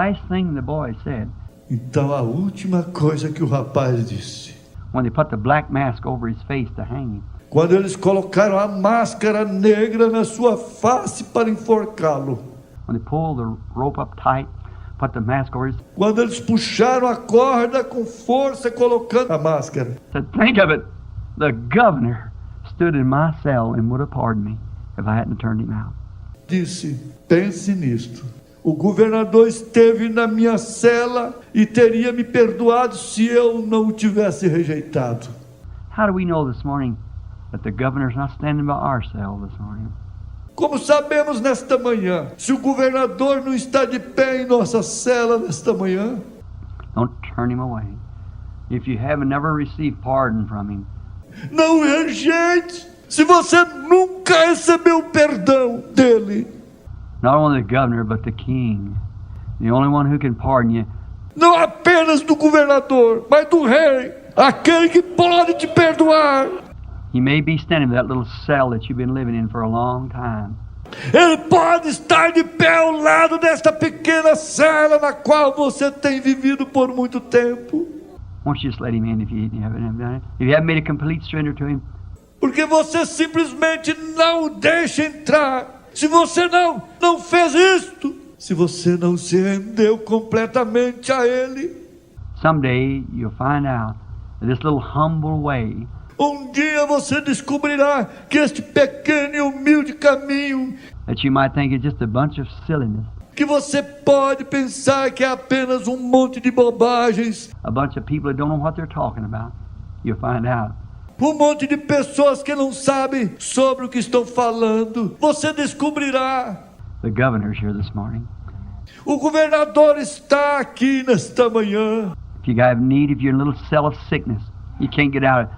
last thing the boy said, Então a última coisa que o rapaz disse, when they put the black mask over his face to hang him, quando eles colocaram a máscara negra na sua face para enforcá-lo, when they pulled the rope up tight, put the mask over his quando eles puxaram a corda com força colocando a máscara, said, think of it, the governor stood in my cell and would have pardoned me if I hadn't turned him out. disse, pense nisto. O governador esteve na minha cela e teria me perdoado se eu não o tivesse rejeitado. How do we know this morning that the governor's not standing by our cell this morning? Como sabemos nesta manhã, se o governador não está de pé em nossa cela nesta manhã, Don't turn him away. If you haven't never received pardon from him, não rejeite. Se você nunca recebeu perdão dele, not only the governor, but the king, the only one who can pardon you, não apenas do governador, mas do rei, aquele que pode te perdoar. he may be standing in that little cell that you've been living in for a long time. Ele pode estar de pé ao lado desta pequena cela na qual você tem vivido por muito tempo. Won't you just let him in if you haven't done it? If you haven't made a complete surrender to him, Porque você simplesmente não o deixa entrar. Se você não fez isto, se você não se rendeu completamente a Ele, someday you'll find out that this little humble way dia você descobrirá que este pequeno e humilde caminho, that you might think is just a bunch of silliness, que você pode pensar que é apenas um monte de bobagens, a bunch of people that don't know what they're talking about, you'll find out. um monte de pessoas que não sabem sobre o que estão falando, você descobrirá. The governor's here this morning. O governador está aqui nesta manhã. If you have need, if you're in a little cell of sickness, you can't get out,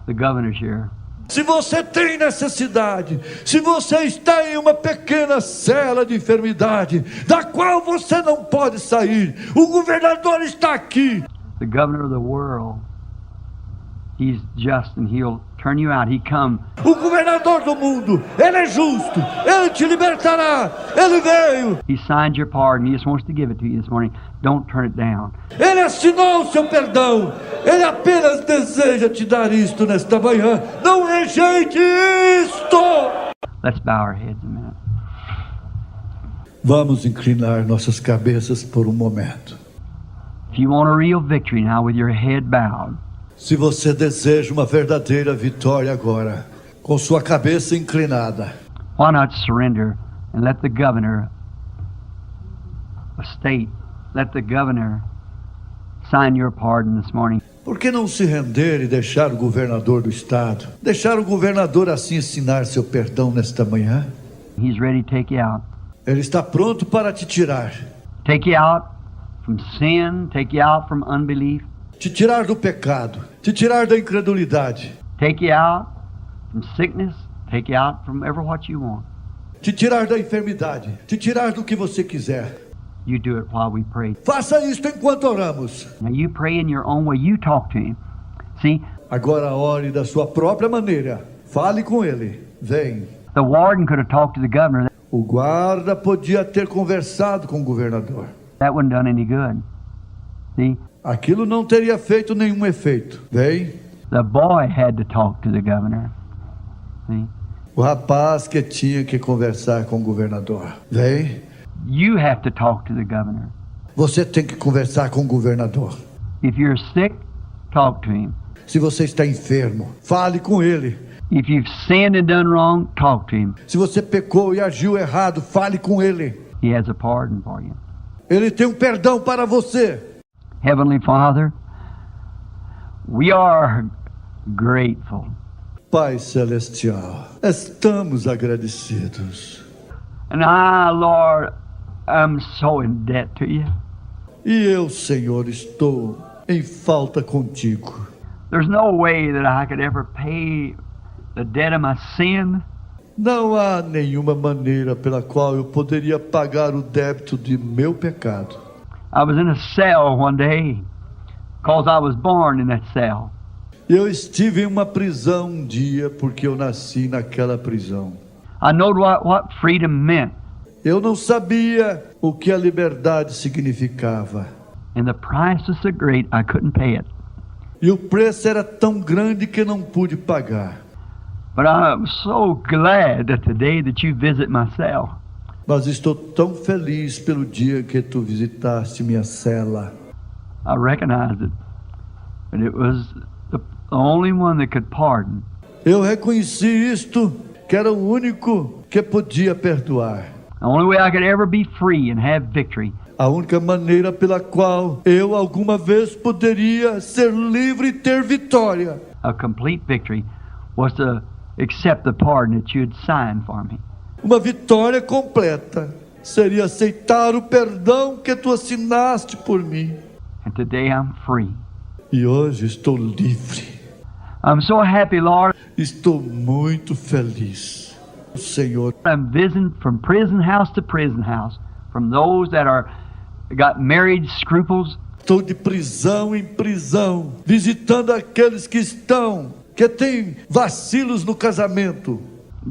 the governor's here. Se você tem necessidade, se você está em uma pequena cela de enfermidade, da qual você não pode sair, o governador está aqui. The governor of the world, he's just and he'll turn you out. He come. O governador do mundo, ele é justo, ele te libertará, ele veio. He signed your pardon. He just wants to give it to you this morning. Don't turn it down. Ele assinou o seu perdão, ele apenas deseja te dar isto nesta manhã. Não rejeite isto. Let's bow our heads a minute. Vamos inclinar nossas cabeças por um momento. If you want a real victory now with your head bowed, Se você deseja uma verdadeira vitória agora, com sua cabeça inclinada, why not surrender and let the governor of state, let the governor sign your pardon this morning? por que não se render e deixar o governador do estado, deixar o governador assim assinar seu perdão nesta manhã? He's ready to take you out. Ele está pronto para te tirar From sin, take you out from unbelief, te tirar do pecado, te tirar da incredulidade, take you out from sickness, take you out from ever what you want. te tirar da enfermidade, te tirar do que você quiser. You do it while we pray. Faça isto enquanto oramos. Now you pray in your own way. You talk to him. See, Agora ore da sua própria maneira. Fale com ele. Vem. the warden could have talked to the governor. O guarda podia ter conversado com o governador. That wouldn't done any good. See, Aquilo não teria feito nenhum efeito. Vem. the boy had to talk to the governor. See, O rapaz que tinha que conversar com o governador. Vem. you have to talk to the governor. Você tem que conversar com o governador. If you're sick, talk to him. Se você está enfermo, fale com ele. If you've sinned and done wrong, talk to him. Se você pecou e agiu errado, fale com ele. He has a pardon for you. Ele tem um perdão para você. Heavenly Father, we are grateful. Pai Celestial, estamos agradecidos. And I, Lord, I'm so in debt to you. E eu, Senhor, estou em falta contigo. There's no way that I could ever pay the debt of my sin. Não há nenhuma maneira pela qual eu poderia pagar o débito de meu pecado. I was in a cell one day because I was born in that cell. Eu estive em uma prisão um dia porque eu nasci naquela prisão. I know what freedom meant. Eu não sabia o que a liberdade significava. And the price was so great I couldn't pay it. E o preço era tão grande que não pude pagar. But I'm so glad that the day that you visit my cell, Mas estou tão feliz pelo dia que tu visitaste minha cela. I recognized it. And it was the only one that could pardon. Eu reconheci isto, que era o único que podia perdoar. The only way I could ever be free and have victory. A única maneira pela qual eu alguma vez poderia ser livre e ter vitória. A complete victory was to accept the pardon that you had signed for me. Uma vitória completa seria aceitar o perdão que tu assinaste por mim. And today I'm free. E hoje estou livre. I'm so happy, Lord. Estou muito feliz. O Senhor, I'm visiting from prison house to prison house, from those that got marriage scruples, estou de prisão em prisão, visitando aqueles que têm vacilos no casamento,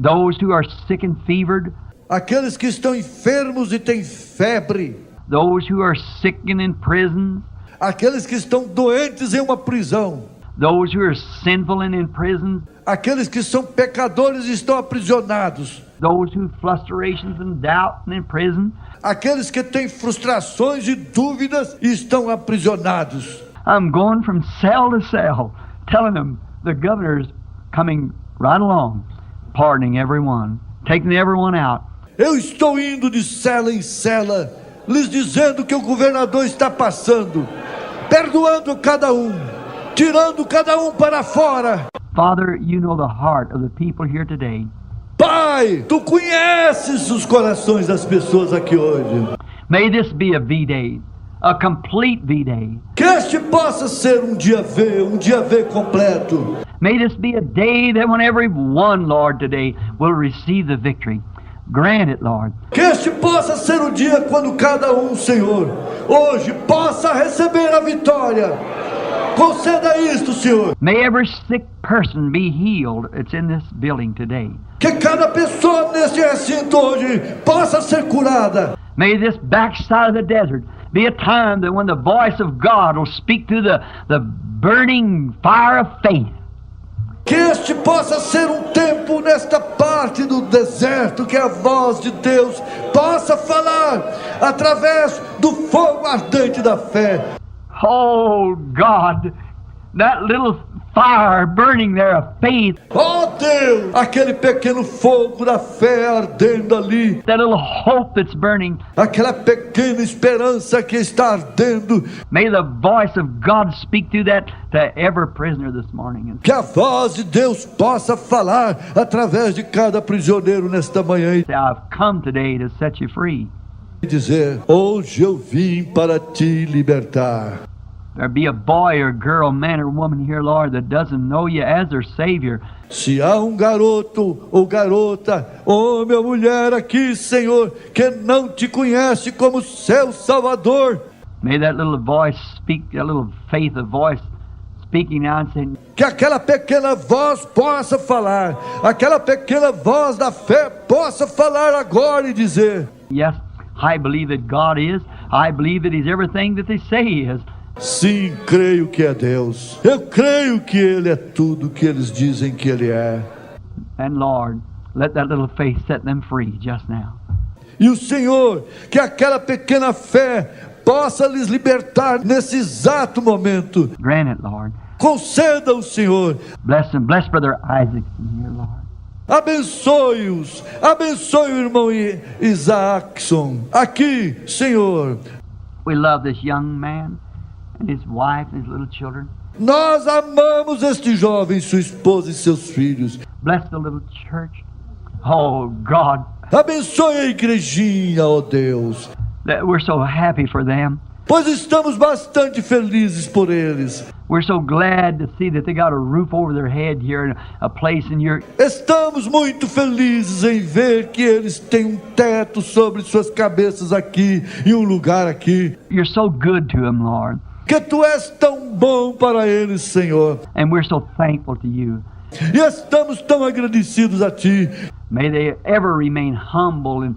those who are sick and fevered, aqueles que estão enfermos e têm febre, those who are sick and in prison, aqueles que estão doentes em uma prisão, those who are sinful and in prison, aqueles que são pecadores e estão aprisionados, those who have frustrations and doubt and in prison. aqueles que têm frustrações e dúvidas e estão aprisionados. I'm going from cell to cell, telling them the governor's coming right along, pardoning everyone, taking everyone out. Eu estou indo de cela em cela, lhes dizendo que o governador está passando, perdoando cada um, tirando cada um para fora. Father, you know the heart of the people here today. Pai, tu conheces os corações das pessoas aqui hoje. May this be a V-Day, a complete V-Day. Que este possa ser um dia V completo. May this be a day that when everyone, Lord, today will receive the victory. Grant it, Lord. Que este possa ser o dia quando cada um, Senhor, hoje possa receber a vitória. Conceda isto, Senhor. May every sick person be healed that's in this building today. Que cada pessoa neste recinto hoje possa ser curada. May this backside of the desert be a time that when the voice of God will speak through the burning fire of faith. Que este possa ser um tempo nesta parte do deserto que a voz de Deus possa falar através do fogo ardente da fé. Oh God, that little fire burning there of faith, Oh Deus, aquele pequeno fogo da fé ardendo ali, that little hope that's burning, aquela pequena esperança que está ardendo, may the voice of God speak through that to every prisoner this morning. And que a voz de Deus possa falar através de cada prisioneiro nesta manhã say, I've come today to set you free. e dizer: hoje eu vim para te libertar. There be a boy or girl, man or woman here, Lord, that doesn't know you as their Savior. Se há um garoto ou garota, homem ou mulher aqui, Senhor, que não te conhece como seu Salvador, May that little voice speak, that little faith of voice speaking now and saying, que aquela pequena voz possa falar, aquela pequena voz da fé possa falar agora e dizer: yes, I believe that God is. I believe that He's everything that they say He is. sim, creio que é Deus. Eu creio que Ele é tudo que eles dizem que Ele é. And Lord, let that little faith set them free just now. E o Senhor, que aquela pequena fé possa lhes libertar nesse exato momento. Grant it, Lord. Conceda o Senhor. Bless them. Bless Brother Isaacson here, Lord. Abençoe-os. Abençoe o irmão Isaacson. Aqui, Senhor. We love this young man and his wife and his little children. Nós amamos este jovem, sua esposa e seus filhos. Bless the little church. Oh, God, Abençoe a igrejinha, ó Deus. that we're so happy for them. Pois estamos bastante felizes por eles. We're so glad to see that they got a roof over their head here and a place in your... Estamos muito felizes em ver que eles têm um teto sobre suas cabeças aqui e um lugar aqui. You're so good to them, Lord. Que tu és tão bom para eles, Senhor. And we're so thankful to you E estamos tão agradecidos a Ti. May they ever remain humble and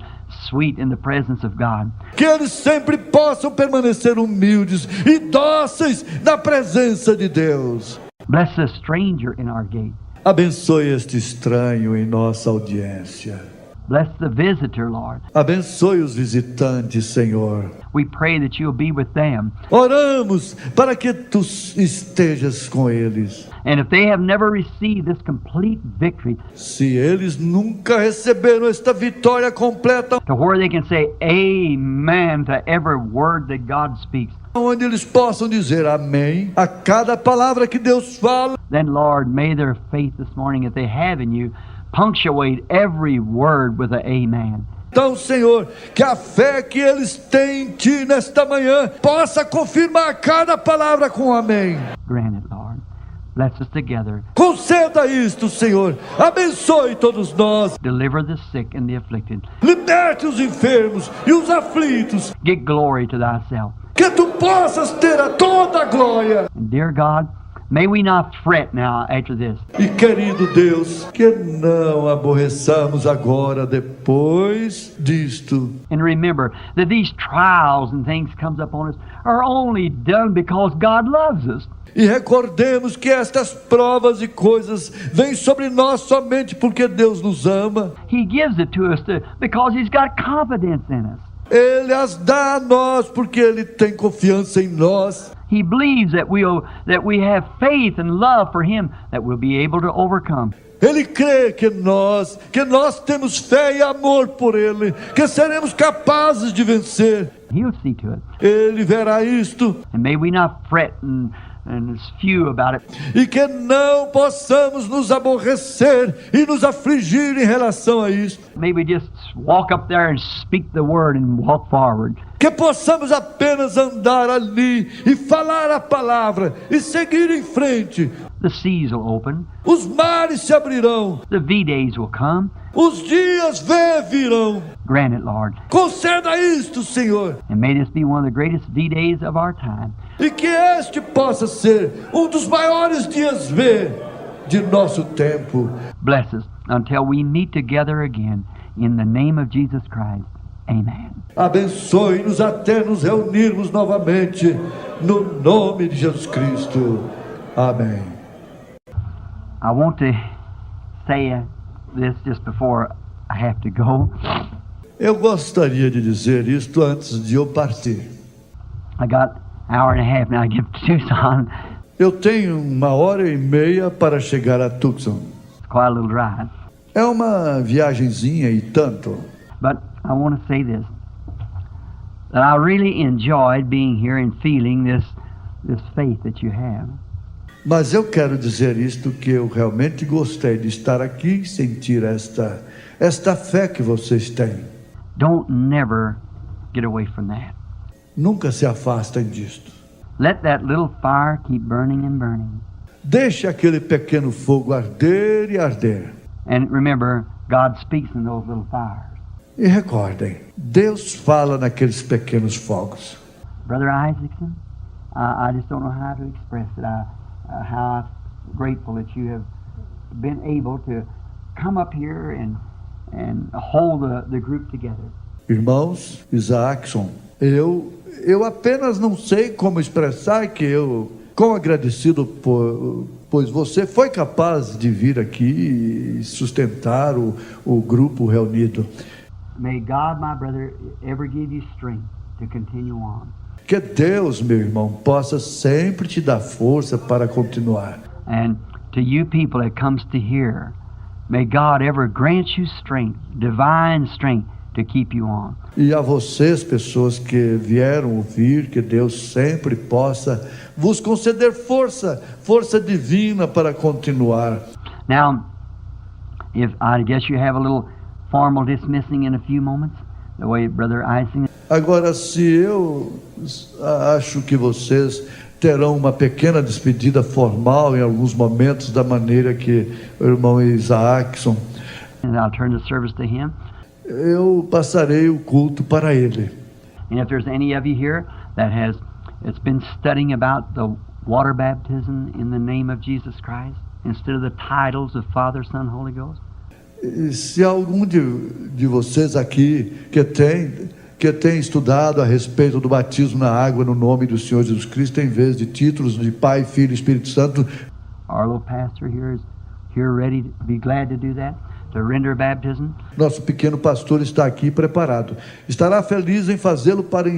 sweet in the presence of God. Que eles sempre possam permanecer humildes e dóceis na presença de Deus. Bless the stranger in our gate. Abençoe este estranho em nossa audiência. Bless the visitor, Lord. Abençoe os visitantes, Senhor. We pray that you'll be with them. Oramos para que Tu estejas com eles. And if they have never received this complete victory, Se eles nunca receberam esta vitória completa, to where they can say amen to every word that God speaks, onde eles possam dizer amém a cada palavra que Deus fala, then, Lord, may their faith this morning that they have in you punctuate every word with an amen. então, Senhor, que a fé que eles têm em Ti nesta manhã possa confirmar cada palavra com amém. Grant it, Lord. Bless us together. Conceda isto, Senhor. Abençoe todos nós. Deliver the sick and the afflicted. Liberte os enfermos e os aflitos. Get glory to thyself. Que Tu possas ter a toda a glória. And dear God, may we not fret now after this. E querido Deus, que não aborreçamos agora depois disto. And remember that these trials and things comes upon us are only done because God loves us. E recordemos que estas provas e coisas vêm sobre nós somente porque Deus nos ama. He gives it to us because He's got confidence in us. Ele as dá a nós porque Ele tem confiança em nós. He believes that we have faith and love for Him that we'll be able to overcome. Ele crê que nós temos fé e amor por Ele, que seremos capazes de vencer. He'll see to it. Ele verá isto. And may we not fret and few about it. E que não possamos nos aborrecer e nos afligir em relação a isto. May we just walk up there and speak the word and walk forward. Que possamos apenas andar ali e falar a palavra e seguir em frente. The seas will open. Os mares se abrirão. The V-days will come. Os dias virão. Grant it, Lord. Conceda isto, Senhor. And may this be one of the greatest V-days of our time. E que este possa ser dos maiores dias V de nosso tempo. Bless us until we meet together again in the name of Jesus Christ. Amen. Abençoe-nos até nos reunirmos novamente no nome de Jesus Cristo. Amém. I want to say this just before I have to go. Eu gostaria de dizer isto antes de eu partir. I got an hour and a half now to get to Tucson. Eu tenho 1h30 para chegar a Tucson. It's quite a little drive. É uma viagenzinha e tanto. But I want to say this, that I really enjoyed being here and feeling this faith that you have. Mas eu quero dizer isto, que eu realmente gostei de estar aqui e sentir esta fé que vocês têm. Don't never get away from that. Nunca se afastem disto. Let that little fire keep burning and burning. Deixe aquele pequeno fogo arder e arder. And remember, God speaks in those little fires. E recordem, Deus fala naqueles pequenos fogos. Brother Isaacson, I just don't know how to express it. How grateful that you have been able to come up here and hold the group together. Irmãos, Isaacson, eu apenas não sei como expressar que eu, quão agradecido pois você foi capaz de vir aqui e sustentar o grupo reunido. May God, my brother, ever give you strength to continue on. Que Deus, meu irmão, possa sempre te dar força para continuar. And to you people that comes to hear, may God ever grant you strength, divine strength, to keep you on. E a vocês, pessoas que vieram ouvir, que Deus sempre possa vos conceder força divina para continuar. Now, if I guess you have a little formal dismissing in a few moments, the way Brother Ising. Agora, se eu acho que vocês terão uma pequena despedida formal em alguns momentos, da maneira que o irmão Isaacson, And I'll turn the service to him. eu passarei o culto para ele. And if there's any of you here that's been studying about the water baptism in the name of Jesus Christ, instead of the titles of Father, Son, Holy Ghost? E se algum de vocês aqui que tem estudado a respeito do batismo na água no nome do Senhor Jesus Cristo, em vez de títulos de Pai, Filho e Espírito Santo, Our little pastor here is here ready to be glad to do that, to render baptism. nosso pequeno pastor está aqui preparado. Estará feliz em fazê-lo para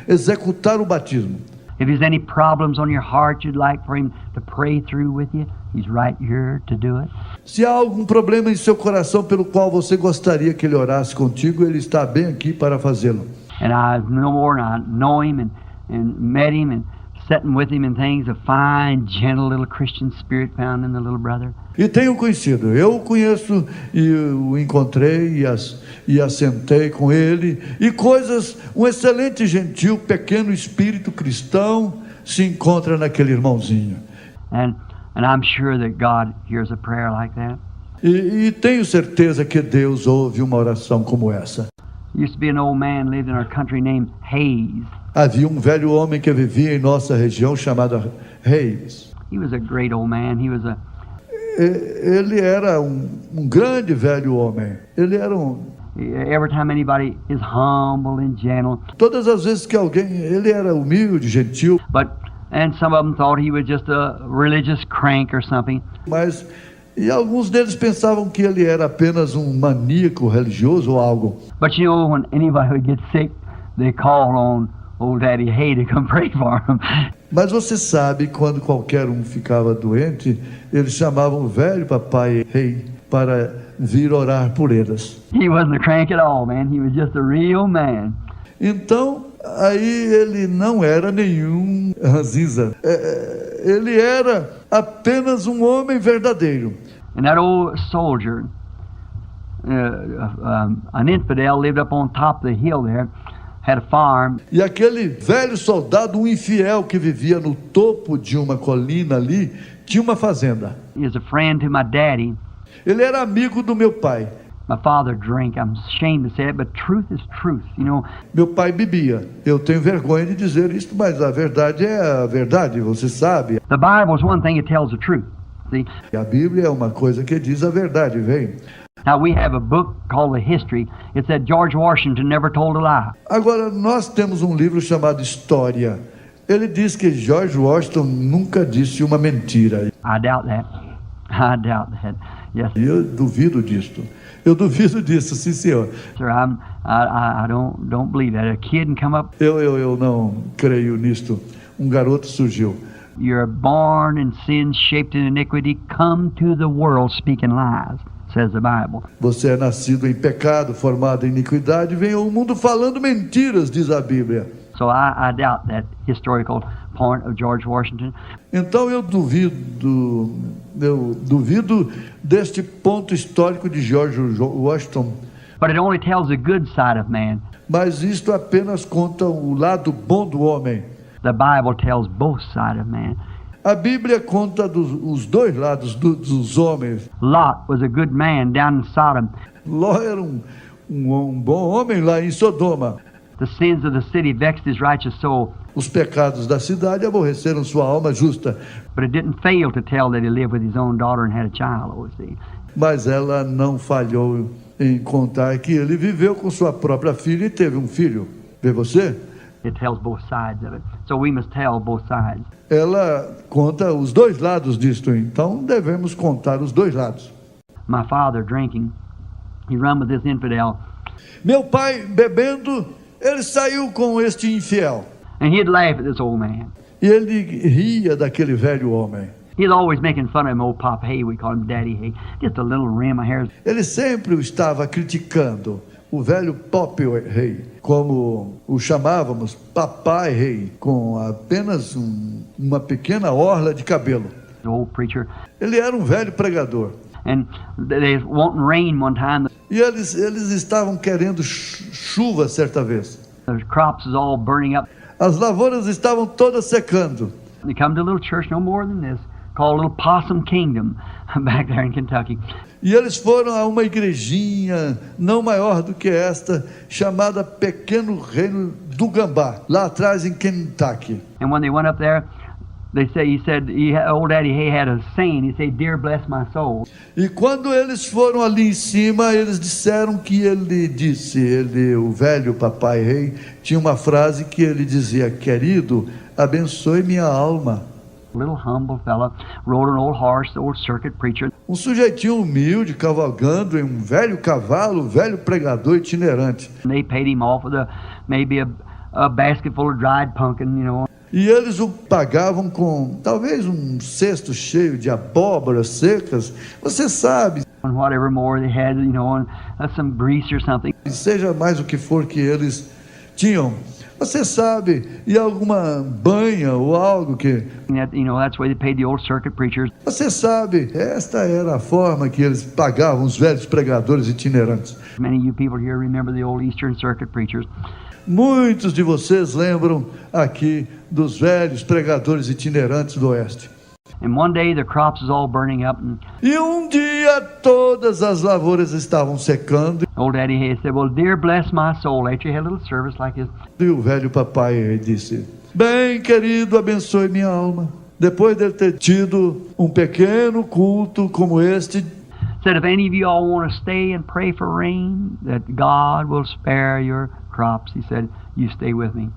executar o batismo. If there's any problems on your heart you'd like for him to pray through with you, he's right here to do it. Se há algum problema em seu coração pelo qual você gostaria que ele orasse contigo, ele está bem aqui para fazê-lo. And I no more than I know him and met him and sitting with him and things, a fine, gentle little Christian spirit found in the little brother. E tenho conhecido, eu o conheço e o encontrei e assentei com ele, e um excelente, gentil, pequeno espírito cristão se encontra naquele irmãozinho. And I'm sure that God hears a prayer like that. E tenho certeza que Deus ouve uma oração como essa. Used to be an old man lived in our country named Hayes. Havia um velho homem que vivia em nossa região chamado Reis. He was a great old man. He was a Ele era um grande velho homem. Ele era every time anybody is humble and gentle, todas as vezes que ele era humilde, gentil, and some of them thought he was just a religious crank or something. E alguns deles pensavam que ele era apenas um maníaco religioso ou algo. But you know, when anybody would get sick, they called on old Daddy Hay to come pray for him. Mas você sabe, quando qualquer um ficava doente, eles chamavam o velho papai rei para vir orar por eles. He wasn't a crank at all, man. He was just a real man. Então, aí ele não era nenhum ranzinza. Ele era apenas um homem verdadeiro. And that old soldier, an infidel, lived up on top of the hill there, had a farm. E aquele velho soldado, um infiel que vivia no topo de uma colina ali, tinha uma fazenda. He was a friend to my daddy. Ele era amigo do meu pai. My father drank. I'm ashamed to say it, but truth is truth, you know. Meu pai bebia. Eu tenho vergonha de dizer isto, mas a verdade é a verdade, você sabe. The Bible is one thing, it tells the truth. See? A Bíblia é uma coisa que diz a verdade, vem. Now we have a book called The History. It said George Washington never told a lie. Agora, nós temos um livro chamado História. Ele diz que George Washington nunca disse uma mentira. I doubt that. I doubt that. Yes, E eu duvido disto. Eu duvido disso, sim, senhor. sir. I don't believe that. A kid can come up. Eu não creio nisto. Um garoto surgiu. You're born in sin, shaped in iniquity, come to the world speaking lies, says the Bible. Você é nascido em pecado, formado em iniquidade, vem ao mundo falando mentiras, diz a Bíblia. So I doubt that historical point of George Washington. Então eu duvido deste ponto histórico de George Washington. But it only tells the good side of man. Mas isto apenas conta o lado bom do homem. The Bible tells both sides of man. A Bíblia conta os dois lados dos homens. Lot was a good man down in Sodom. Ló era um bom homem lá em Sodoma. The sins of the city vexed his righteous soul, Os pecados da cidade aborreceram sua alma justa, but it didn't fail to tell that he lived with his own daughter and had a child, oh, see. mas ela não falhou em contar que ele viveu com sua própria filha e teve um filho. Vê você? It tells both sides of it. So we must tell both sides. Ela conta os dois lados disto, então devemos contar os dois lados. My father drinking, he run with this infidel, Meu pai bebendo, ele saiu com este infiel. and he'd laugh at this old man. E ele ria daquele velho homem. He's always making fun of him, old Pop Hay, we call him Daddy Hay. Just a little rim of hair. Ele sempre o estava criticando, o velho Pop Rei, como o chamávamos, Papai Rei, com apenas uma pequena orla de cabelo. The old preacher. Ele era um velho pregador. And they was wanting rain one time. E eles estavam querendo chuva certa vez. The crops was all burning up. As lavouras estavam todas secando. They come to a little church, no more than this, called Little Possum Kingdom, back there in Kentucky. E eles foram a uma igrejinha não maior do que esta, chamada Pequeno Reino do Gambá, lá atrás em Kentucky. And when they went up there, Old Daddy Hay had a saying. He said, "Dear, bless my soul." E quando eles foram ali em cima, eles disseram que ele disse, o velho papai rei, tinha uma frase que ele dizia: querido, abençoe minha alma. Little humble fella rode an old horse, the old circuit preacher. Um sujeitinho humilde, cavalgando em um velho cavalo, velho pregador itinerante. And they paid him off with maybe a basket full of dried pumpkin, you know. E eles o pagavam com talvez um cesto cheio de abóboras secas, você sabe. And whatever more they had, you know, and some grease or something. Seja mais o que for que eles tinham, você sabe, e alguma banha ou algo que... You know, that's the way they paid the old circuit preachers. Você sabe, esta era a forma que eles pagavam os velhos pregadores itinerantes. Many of you people here remember the old Eastern circuit preachers. Muitos de vocês lembram aqui dos velhos pregadores itinerantes do Oeste. And one day the crops was all burning up, and E um dia todas as lavouras estavam secando. old Daddy Hay said, "Well, dear, bless my soul." After you had a little service like this, E o velho papai disse: bem, querido, abençoe minha alma. Depois de ter tido um pequeno culto como este, said, "If any of you all want to stay and pray for rain, that God will spare your crops," he said, "you stay with me."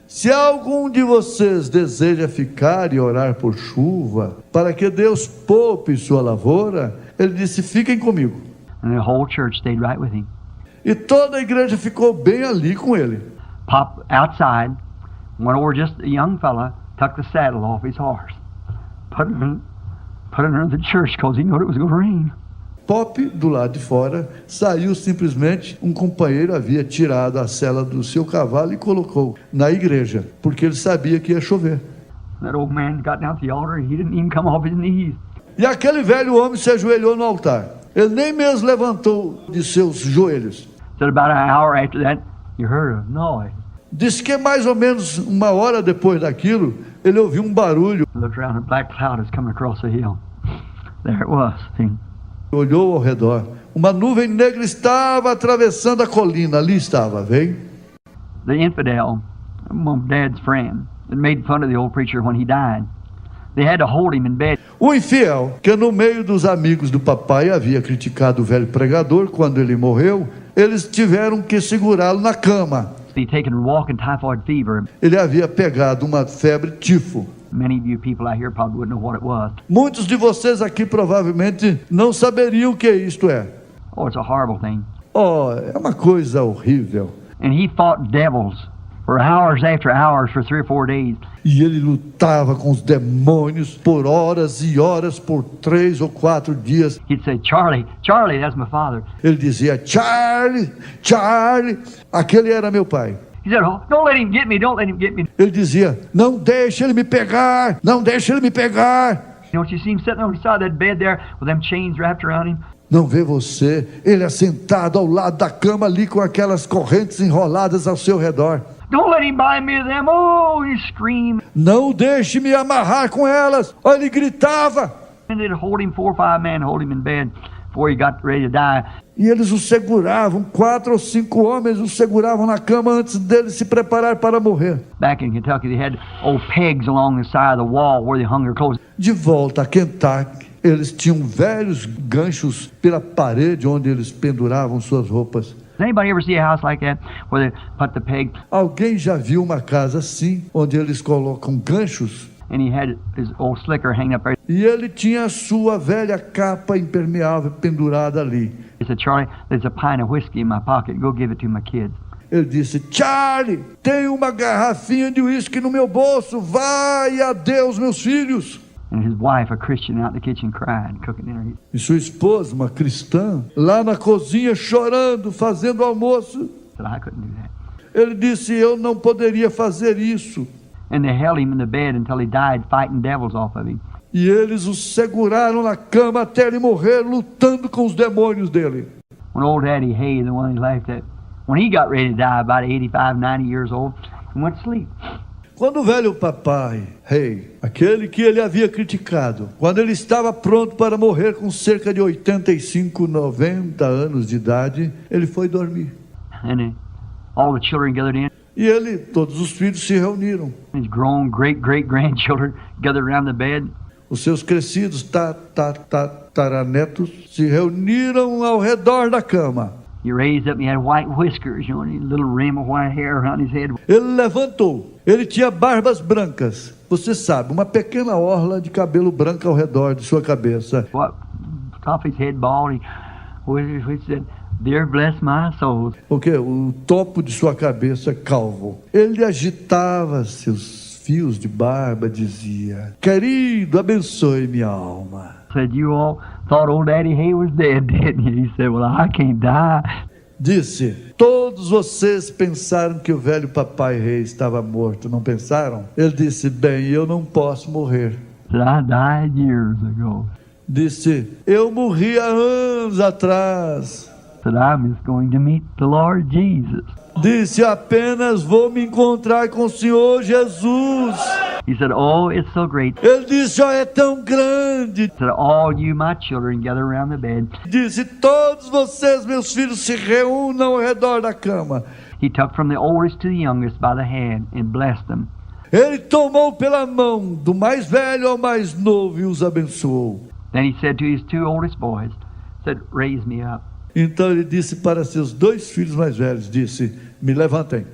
se algum de vocês deseja ficar e orar por chuva, para que Deus poupe sua lavoura, ele disse: fiquem comigo. And the whole church stayed right with him. E toda a igreja ficou bem ali com ele. Pop outside, went over just a young fella, took the saddle off his horse, put it under the church because he knew it was going to rain. Pop, do lado de fora, saiu simplesmente, um companheiro havia tirado a sela do seu cavalo e colocou na igreja, porque ele sabia que ia chover. That old man got down to the altar and he didn't even come off his knees. E aquele velho homem se ajoelhou no altar. Ele nem mesmo levantou de seus joelhos. Said about an hour after that, you heard a noise. Diz que mais ou menos uma hora depois daquilo, ele ouviu um barulho. Looked around, a black cloud was coming across the hill. There it was. See? Olhou ao redor. Uma nuvem negra estava atravessando a colina. Ali estava, vem? The infidel, my dad's friend, that made fun of the old preacher when he died. They had to hold him in bed. O infiel, que no meio dos amigos do papai havia criticado o velho pregador quando ele morreu, eles tiveram que segurá-lo na cama. He'd taken walking typhoid fever. Ele havia pegado uma febre tifo. Many of you people out here probably wouldn't know what it was. Muitos de vocês aqui provavelmente não saberiam o que isto é. Oh, it's a horrible thing. Oh, é uma coisa horrível. And he fought devils for hours after hours for 3 or 4 days. E ele lutava com os demônios por horas e horas, por 3 ou 4 dias. He'd say, "Charlie, Charlie, that's my father." Ele dizia: Charlie, Charlie, aquele era meu pai. He said, "Oh, don't let him get me, don't let him get me." Ele dizia: não deixe ele me pegar, não deixe ele me pegar. Don't you see him sitting on the side of that bed there with them chains wrapped around him? Não vê você, ele assentado ao lado da cama ali com aquelas correntes enroladas ao seu redor. Don't let him bind me to them. Oh, he screamed. Não deixe me amarrar com elas. Olha, ele gritava. And they'd hold him, 4 or 5 men hold him in bed before he got ready to die. E eles o seguravam, 4 ou 5 homens o seguravam na cama antes dele se preparar para morrer. Back in Kentucky, they had old pegs along the side of the wall where they hung their clothes. De volta a Kentucky, eles tinham velhos ganchos pela parede onde eles penduravam suas roupas. Does anybody ever see a house like that where they put the peg Alguém já viu uma casa assim, onde eles colocam ganchos? and he had his old slicker hanging up there? E ele tinha a sua velha capa impermeável pendurada ali. He said, "Charlie, there's a pint of whiskey in my pocket. Go give it to my kids." Ele disse: Charlie, tem uma garrafinha de uísque no meu bolso. Vai, adeus, meus filhos. And his wife, a Christian, out in the kitchen crying, cooking dinner. E sua esposa, uma cristã, lá na cozinha chorando, fazendo almoço. He said, "I couldn't do that." Ele disse: eu não poderia fazer isso. And they held him in the bed until he died, fighting devils off of him. E eles o seguraram na cama até ele morrer, lutando com os demônios dele. When old Daddy Hay, the one he laughed at, when he got ready to die, about 85, 90 years old, he went to sleep. Quando o velho papai, rei, aquele que ele havia criticado, quando ele estava pronto para morrer com cerca de 85, 90 anos de idade, ele foi dormir. And all the children gathered in. E todos os filhos se reuniram. His grown great-great-grandchildren gathered around the bed. Os seus crescidos tataranetos se reuniram ao redor da cama. He raised up and he had white whiskers, a little rim of white hair around his head. Ele levantou. Ele tinha barbas brancas. Você sabe, uma pequena orla de cabelo branco ao redor de sua cabeça. What, top of his head bald, which said, "Dear bless my soul." O topo de sua cabeça calvo. Ele agitava seus fios de barba, dizia: querido, abençoe minha alma. Said, "You all thought old Daddy Hay was dead, didn't you?" He said, "Well, I can't die." Disse: todos vocês pensaram que o velho papai rei estava morto, não pensaram? Ele disse: bem, eu não posso morrer. Said, "I died years ago." Disse: eu morri há anos atrás. Said, "I'm just going to meet the Lord Jesus." Disse: apenas vou me encontrar com o Senhor Jesus. He said, "Oh, it's so great." Ele disse: é tão grande. Said, "All you, my children, gather around the bed." Disse: todos vocês, meus filhos, se reúnam ao redor da cama. He took from the oldest to the youngest by the hand and blessed them. Ele tomou pela mão do mais velho ao mais novo e os abençoou. Then he said to his two oldest boys, said, "Raise me up." Então ele disse para seus dois filhos mais velhos, disse: me levantem.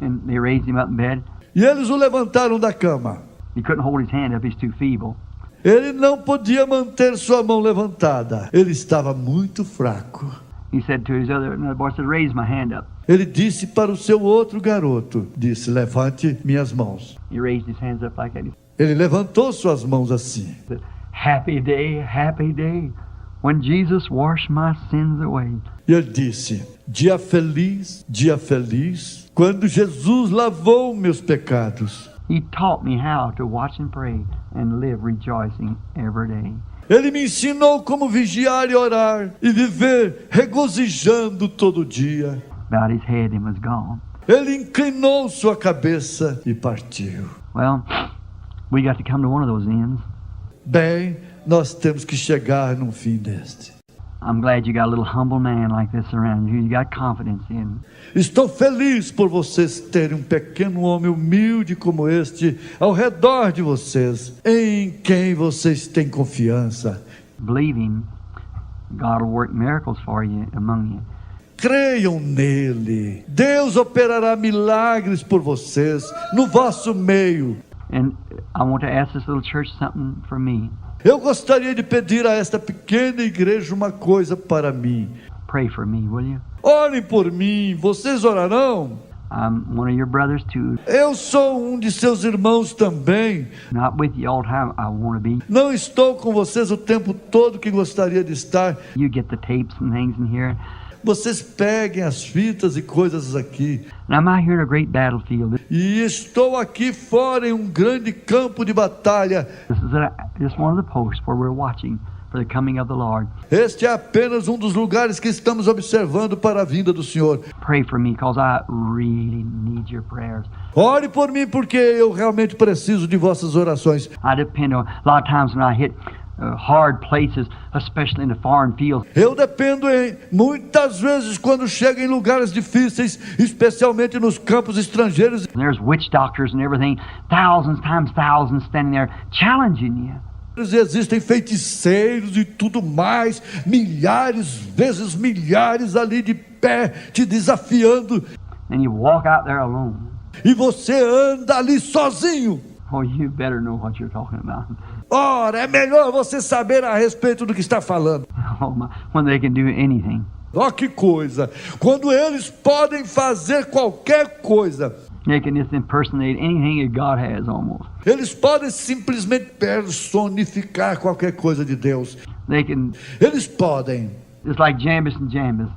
And they raised him up in bed. E eles o levantaram da cama. He couldn't hold his hand up, he's too feeble. Ele não podia manter sua mão levantada. Ele estava muito fraco. He said to his another boy, said, "Raise my hand up." Ele disse para o seu outro garoto, disse: levante minhas mãos. He raised his hands up like that. He Ele levantou suas mãos assim. said, happy day, when Jesus washed my sins away." E ele disse: dia feliz, quando Jesus lavou meus pecados. He taught me how to watch and pray and live rejoicing every day. Ele me ensinou como vigiar e orar e viver regozijando todo dia. Bowed his head and was gone. Ele inclinou sua cabeça e partiu. Well, we got to come to one of those ends. Bem, nós temos que chegar num fim deste. I'm glad you got a little humble man like this around you. You got confidence in. Estou feliz por vocês terem um pequeno homem humilde como este ao redor de vocês, em quem vocês têm confiança. Believing God will work miracles for you among you. Creiam nele. Deus operará milagres por vocês no vosso meio. And I want to ask this little church something for me. Eu gostaria de pedir a esta pequena igreja uma coisa para mim. Pray for me, will you? Orem por mim. Vocês orarão? I'm one of your brothers too. Eu sou um de seus irmãos também. Not with you all the time. I want to be. Não estou com vocês o tempo todo que gostaria de estar. You get the tapes and things in here. Vocês peguem as fitas e coisas aqui. And I'm out here in a great battlefield. E estou aqui fora em um grande campo de batalha. This is just one of the posts where we're watching for the coming of the Lord. Este é apenas um dos lugares que estamos observando para a vinda do Senhor. Pray for me because I really need your prayers. Ore por mim porque eu realmente preciso de vossas orações. I depend on, a lot of times when I hit hard places, especially in the foreign fields. Eu dependo muitas vezes quando chego em lugares difíceis, especialmente nos campos estrangeiros. And there's witch doctors and everything, thousands times thousands standing there challenging you. Existem feiticeiros e tudo mais, milhares vezes milhares ali de pé, te desafiando. And you walk out there alone. E você anda ali sozinho. Oh, you better know what you're talking about. Ora, é melhor você saber a respeito do que está falando. Oh my, when they can do anything. Ó, que coisa! Quando eles podem fazer qualquer coisa. They can just impersonate anything that God has almost. Eles podem simplesmente personificar qualquer coisa de Deus. They can, Eles podem. just like Jambus and Jambus,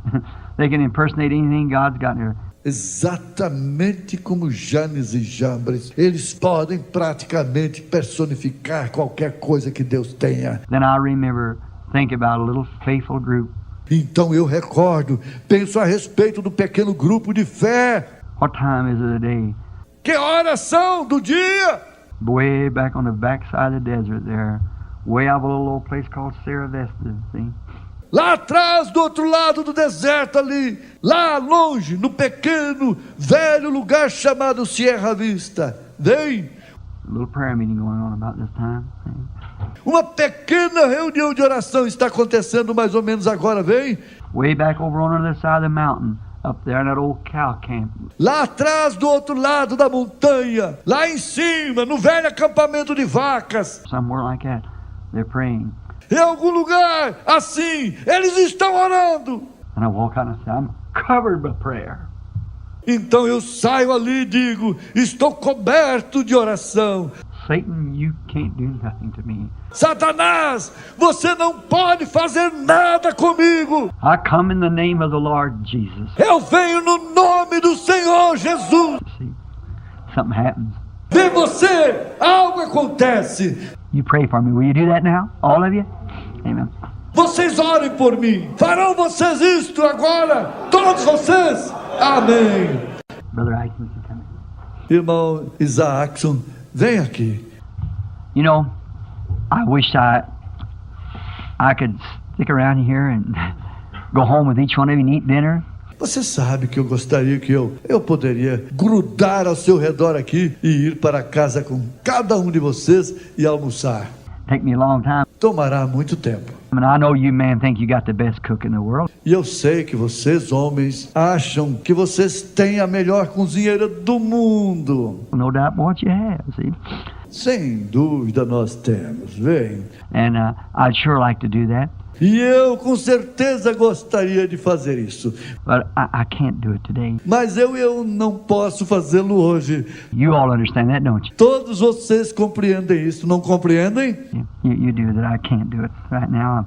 they can impersonate anything God's got there. Exatamente como Janes e Jambres, eles podem praticamente personificar qualquer coisa que Deus tenha. Then I remember, think about a little faithful group. Então eu recordo, penso a respeito do pequeno grupo de fé. What time is it a day? Que horas são do dia? Way back on the backside of the desert there, way out of a little old place called Sarah Vesta, see? lá atrás, do outro lado do deserto ali, lá longe, no pequeno, velho lugar chamado Sierra Vista. Vem! A little prayer meeting going on about this time. Uma pequena reunião de oração está acontecendo mais ou menos agora, vem? Way back over on the other side of the mountain, up there in that old cow camp. Lá atrás, do outro lado da montanha, lá em cima, no velho acampamento de vacas, Somewhere like that. They're praying. em algum lugar assim, eles estão orando. And I walk out and I say, I'm covered by prayer. Então eu saio ali e digo, estou coberto de oração. Satan, you can't do nothing to me. Satanás, você não pode fazer nada comigo. I come in the name of the Lord Jesus. Eu venho no nome do Senhor Jesus. See, something happens. Vê você, algo acontece. You pray for me. Will you do that now? All of you? Amen. Vocês orem por mim. Farão vocês isto agora? Todos vocês? Amém. Brother Eichmann, you come in. Irmão Isaacson, vem aqui. You know, I wish I could stick around here and go home with each one of you and eat dinner. Você sabe que eu gostaria que eu poderia grudar ao seu redor aqui e ir para casa com cada um de vocês e almoçar. Take me a long time. Tomará muito tempo. I mean, I know you men think you got the best cook in the world. E eu sei que vocês, homens, acham que vocês têm a melhor cozinheira do mundo. No doubt what you have, see? Sem dúvida nós temos, vem. And I'd sure like to do that, E eu com certeza gostaria de fazer isso. but I can't do it today. Mas eu não posso fazê-lo hoje. You all understand that, don't you? Todos vocês compreendem isso, não compreendem? You do that. I can't do it right now.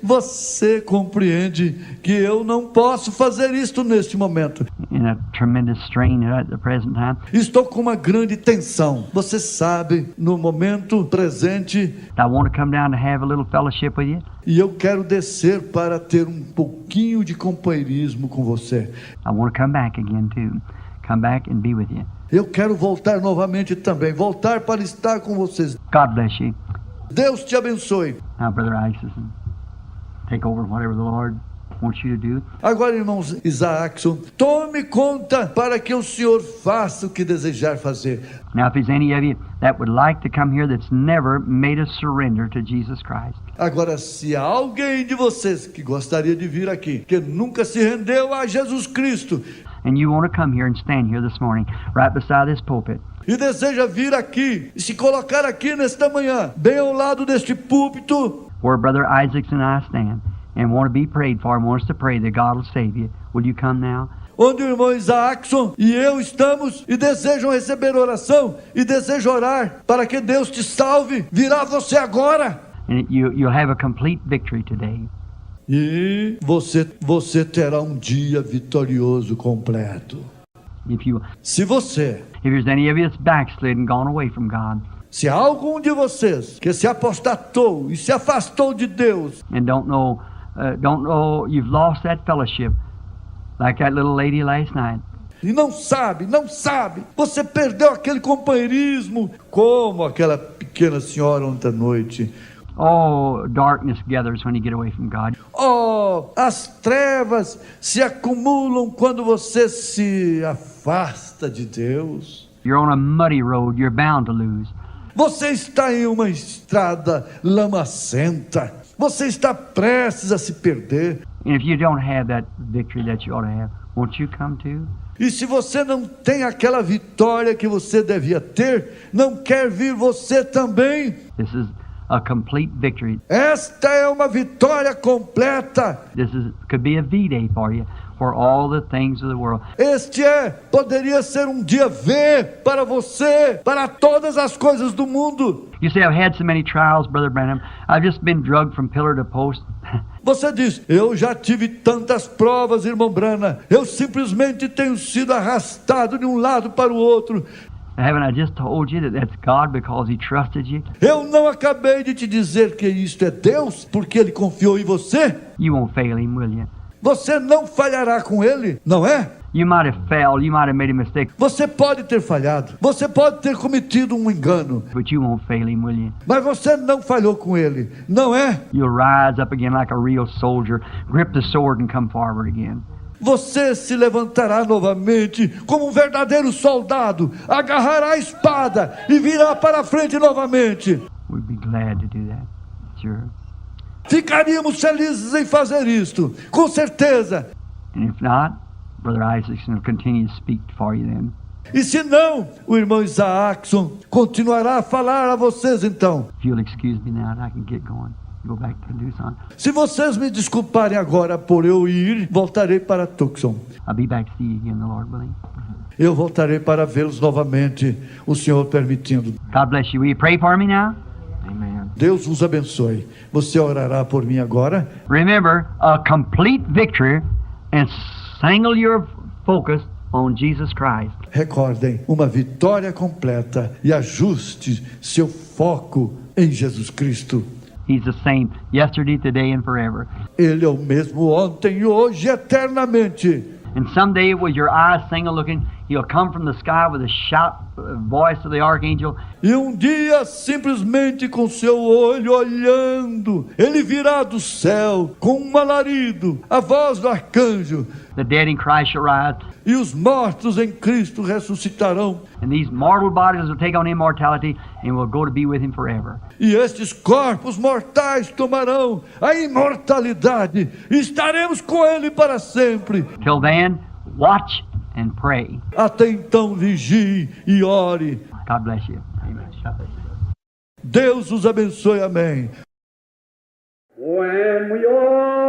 Você compreende que eu não posso fazer isto neste momento. I'm in a tremendous strain at the present time. Estou com uma grande tensão. Você sabe, no momento presente, I want to come down to have a little fellowship with you. e eu quero descer para ter um pouquinho de companheirismo com você. I want to come back again too. Come back and be with you. Eu quero voltar novamente também, voltar para estar com vocês. God bless you. Deus te abençoe. Now, Brother Isaacson, take over whatever the Lord wants you to do. Agora, irmãos Isaacson, tome conta para que o Senhor faça o que desejar fazer. Now, if there's any of you that would like to come here that's never made a surrender to Jesus Christ, Agora, se há alguém de vocês que gostaria de vir aqui, que nunca se rendeu a Jesus Cristo, and you want to come here and stand here this morning, right beside this pulpit, e deseja vir aqui e se colocar aqui nesta manhã, bem ao lado deste púlpito, where Brother Isaacson and I stand, and want to be prayed for and want us to pray that God will save you, will you come now? onde o irmão Isaacson e eu estamos e desejam receber oração e desejam orar para que Deus te salve, virá você agora. And you'll have a complete victory today. E você terá um dia vitorioso completo. Se If there's any of you that's backslid and gone away from God, há algum de vocês que se apostatou e se afastou de Deus, and don't know you've lost that fellowship, like that little lady last night. e não sabe, você perdeu aquele companheirismo, como aquela pequena senhora ontem à noite. Oh, darkness gathers when you get away from God. Oh, as trevas se acumulam quando você se afasta de Deus. You're on a muddy road, you're bound to lose. Você está em uma estrada lamacenta. Você está prestes a se perder. And if you don't have that victory that you ought to have, won't you come too? E se você não tem aquela vitória que você devia ter, não quer vir você também? This is a complete victory. Esta é uma vitória completa. Could be a V-Day for you, for all the things of the world. Poderia ser um dia V para você, para todas as coisas do mundo. You say, I've had so many trials, Brother Branham. I've just been drugged from pillar to post. Você diz, eu já tive tantas provas, irmão Branham. Eu simplesmente tenho sido arrastado de um lado para o outro. Haven't I just told you that that's God because He trusted you? Eu não acabei de te dizer que isto é Deus, porque Ele confiou em você? You won't fail Him, will you? Você não falhará com Ele, não é? You might have failed. You might have made a mistake. Você pode ter falhado, você pode ter cometido um engano, But you won't fail him, will you? mas você não falhou com ele, não é? You'll rise up again like a real soldier, grip the sword and come forward again. Você se levantará novamente como um verdadeiro soldado, agarrará a espada e virá para a frente novamente. We'd be glad to do that. Sure. Ficaríamos felizes em fazer isto, com certeza. And if not, Brother Isaacson will continue to speak for you then. E se não, o irmão Isaacson continuará a falar a vocês então. If you'll excuse me now, I can get going. Go back to Tucson. Se vocês me desculparem agora por eu ir, voltarei para Tucson. I'll be back to see you again, the Lord willing. Eu voltarei para vê-los novamente, o Senhor permitindo. God bless you. Will you pray for me now? Amen. Deus os abençoe. Você orará por mim agora? Remember, a complete victory and single your focus on Jesus Christ. Recordem, uma vitória completa e ajuste seu foco em Jesus Cristo. He's the same yesterday, today, and forever. Ele é o mesmo ontem, hoje, eternamente. And someday, with your eyes single looking, he'll come from the sky with a shout, voice of the archangel. E um dia, simplesmente com seu olho olhando, ele virá do céu com um alarido, a voz do arcanjo, The dead in Christ shall rise, e os mortos em Cristo ressuscitarão. and these mortal bodies will take on immortality and will go to be with him forever. E estes corpos mortais tomarão a imortalidade, e estaremos com ele para sempre. Till then, watch and pray. Até então, vigie e ore. God bless you. Amen. God bless you. Deus os abençoe, amém. When we all